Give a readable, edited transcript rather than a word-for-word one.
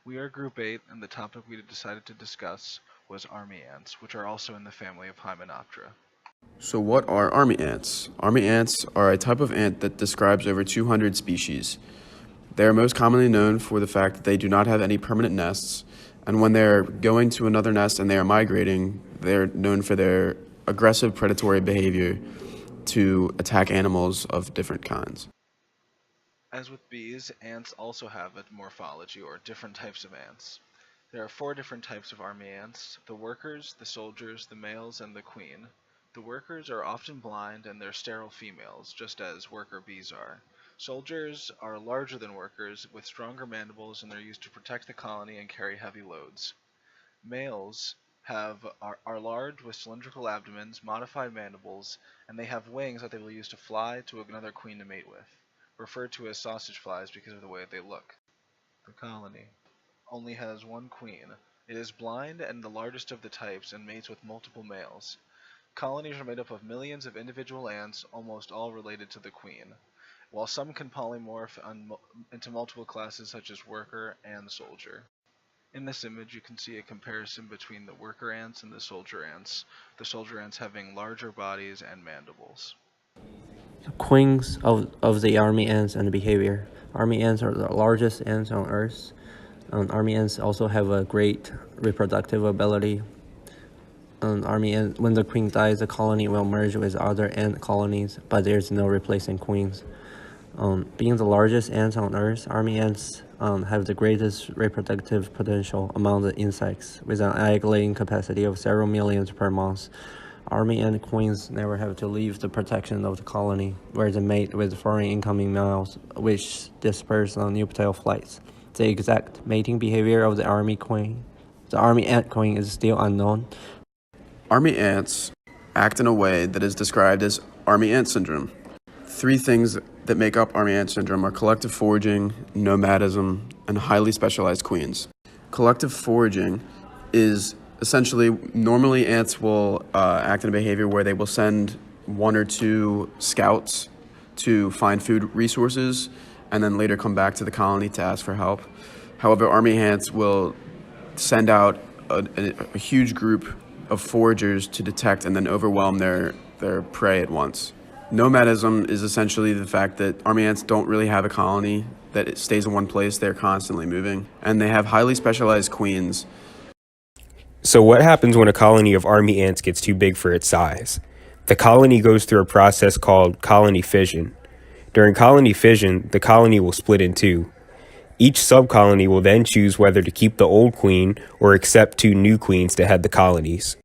We are Group 8, and the topic we decided to discuss was army ants, which are also in the family of Hymenoptera. So what are army ants? Army ants are a type of ant that describes over 200 species. They are most commonly known for the fact that they do not have any permanent nests, and when they're going to another nest and they are migrating, they're known for their aggressive predatory behavior to attack animals of different kinds. As with bees, ants also have a morphology, or different types of ants. There are four different types of army ants: the workers, the soldiers, the males, and the queen. The workers are often blind and they're sterile females, just as worker bees are. Soldiers are larger than workers, with stronger mandibles, and they're used to protect the colony and carry heavy loads. Males are large with cylindrical abdomens, modified mandibles, and they have wings that they will use to fly to another queen to mate with, referred to as sausage flies because of the way they look. The colony only has one queen. It is blind and the largest of the types and mates with multiple males. Colonies are made up of millions of individual ants, almost all related to the queen, while some can polymorph into multiple classes such as worker and soldier. In this image, you can see a comparison between the worker ants and the soldier ants having larger bodies and mandibles. Queens of the army ants and behavior. Army ants are the largest ants on Earth. Army ants also have a great reproductive ability. When the queen dies, the colony will merge with other ant colonies, but there's no replacing queens. Being the largest ants on Earth, army ants have the greatest reproductive potential among the insects, with an egg-laying capacity of several millions per month. Army ant queens never have to leave the protection of the colony, where they mate with foreign incoming males, which disperse on nuptial flights. The exact mating behavior of the army ant queen, is still unknown. Army ants act in a way that is described as army ant syndrome. Three things that make up army ant syndrome are collective foraging, nomadism, and highly specialized queens. Collective foraging is essentially, normally ants will act in a behavior where they will send one or two scouts to find food resources and then later come back to the colony to ask for help. However, army ants will send out a huge group of foragers to detect and then overwhelm their prey at once. Nomadism is essentially the fact that army ants don't really have a colony that it stays in one place. They're constantly moving, and they have highly specialized queens. So what happens when a colony of army ants gets too big for its size? The colony goes through a process called colony fission. During colony fission, the colony will split in two. Each subcolony will then choose whether to keep the old queen or accept two new queens to head the colonies.